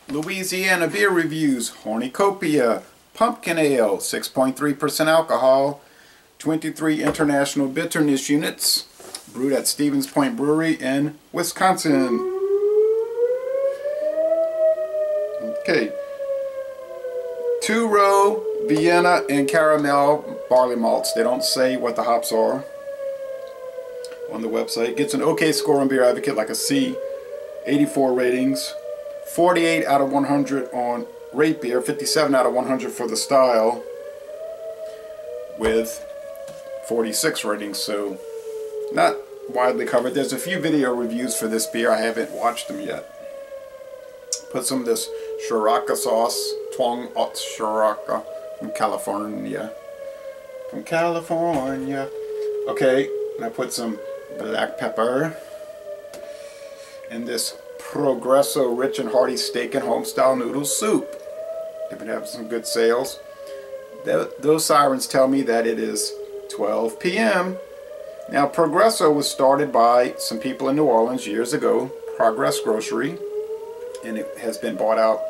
Louisiana beer reviews. HornyCopia Pumpkin Ale, 6.3% alcohol, 23 international bitterness units, brewed at Stevens Point Brewery in Wisconsin. Okay. 2-row Vienna and caramel barley malts. They don't say what the hops are on the website. Gets an okay score on Beer Advocate, like a C. 84 ratings. 48 out of 100 on Rate Beer. 57 out of 100 for the style, with 46 ratings. So not widely covered. There's a few video reviews for this beer. I haven't watched them yet. Put some of this Shiraka sauce, Twang Ot Shiraka from California. From California. Okay, and I put some black pepper and this Progresso rich and hearty steak and homestyle noodle soup. They've been having some good sales. Those sirens tell me that it is 12 p.m. Now, Progresso was started by some people in New Orleans years ago, Progress Grocery, and it has been bought out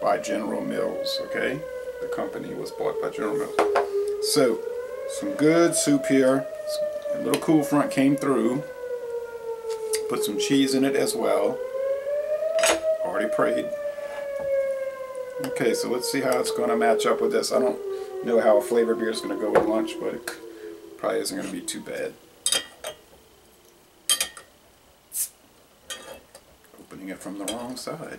by General Mills, okay? The company was bought by General Mills. So, some good soup here. A little cool front came through. Put some cheese in it as well. Already prayed. Okay, so let's see how it's going to match up with this. I don't know how a flavor beer is going to go with lunch, but it probably isn't going to be too bad. Opening it from the wrong side.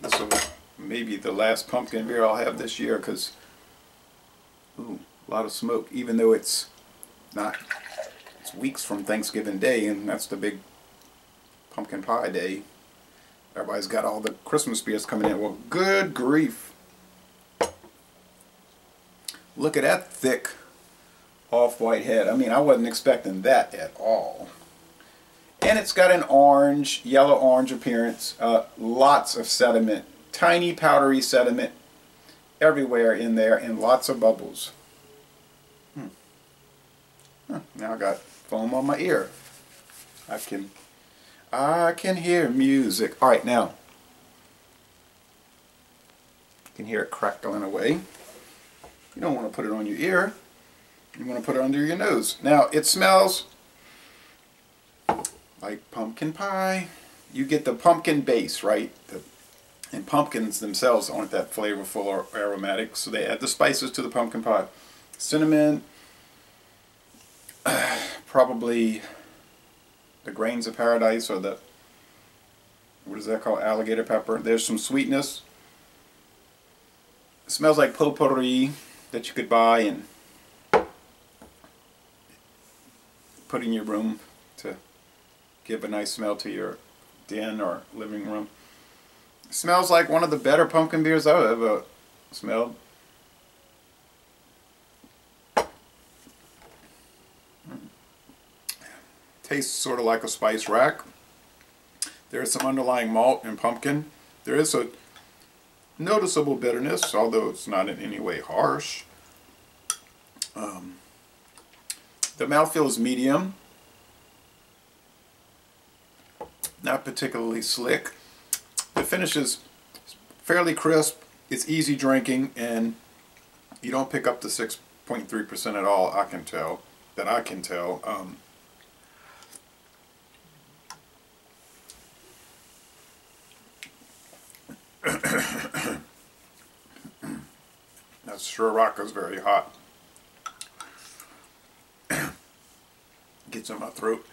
This will maybe the last pumpkin beer I'll have this year, because a lot of smoke, even though it's not, it's weeks from Thanksgiving Day, and that's the big pumpkin pie day. Everybody's got all the Christmas beers coming in. Well, good grief. Look at that thick off-white head. I mean, I wasn't expecting that at all. And it's got an orange, yellow-orange appearance. Lots of sediment. Tiny powdery sediment everywhere in there, and lots of bubbles. Now I got foam on my ear. I can hear music. Alright, now you can hear it crackling away. You don't want to put it on your ear. You want to put it under your nose. Now, it smells like pumpkin pie. You get the pumpkin base, right? And pumpkins themselves aren't that flavorful or aromatic, so they add the spices to the pumpkin pie. Cinnamon, probably the grains of paradise, or the, what is that called, alligator pepper. There's some sweetness. It smells like potpourri that you could buy and put in your room to give a nice smell to your den or living room. It smells like one of the better pumpkin beers I've ever smelled. Tastes sort of like a spice rack. There is some underlying malt and pumpkin. There is a noticeable bitterness, although it's not in any way harsh. The mouthfeel is medium, not particularly slick. The finish is fairly crisp. It's easy drinking, and you don't pick up the 6.3% at all. I can tell. That Shiraka's very hot. Gets in my throat.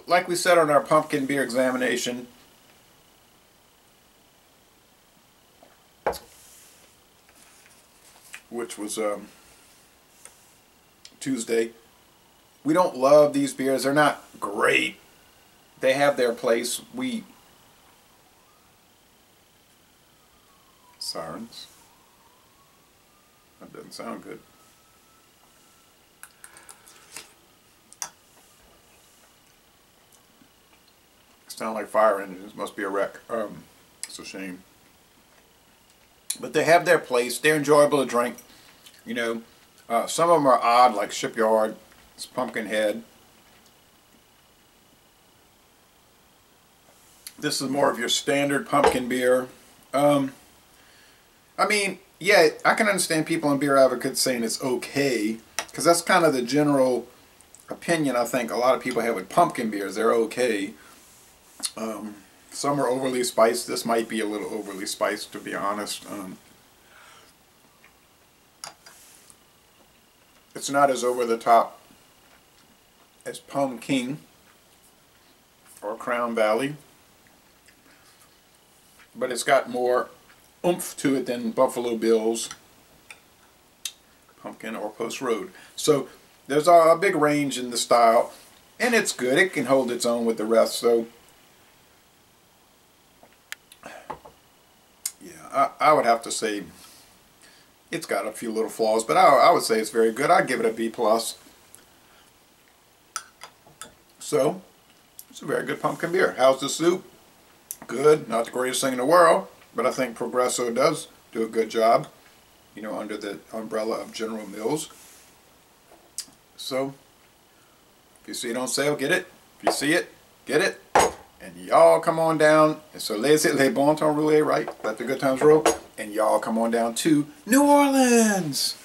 Like we said on our pumpkin beer examination, which was Tuesday, we don't love these beers. They're not great. They have their place. Sirens. That doesn't sound good. Sound like fire engines. Must be a wreck. It's a shame. But they have their place. They're enjoyable to drink. You know, some of them are odd, like Shipyard. It's Pumpkinhead. This is more of your standard pumpkin beer. I mean, yeah, I can understand people in Beer Advocates saying it's okay, because that's kind of the general opinion I think a lot of people have with pumpkin beers. They're okay. Some are overly spiced. This might be a little overly spiced, to be honest. It's not as over the top as Plum King or Crown Valley, but it's got more oomph to it than Buffalo Bill's Pumpkin or Post Road. So there's a big range in the style, and it's good. It can hold its own with the rest. So yeah, I would have to say it's got a few little flaws, but I would say it's very good. I'd give it a B+. So it's a very good pumpkin beer. How's the soup? Good. Not the greatest thing in the world, but I think Progresso does do a good job, you know, under the umbrella of General Mills. So if you see it on sale, get it. If you see it, get it. And y'all come on down. And so laissez les bon temps rouler, right? Let the good times roll. And y'all come on down to New Orleans.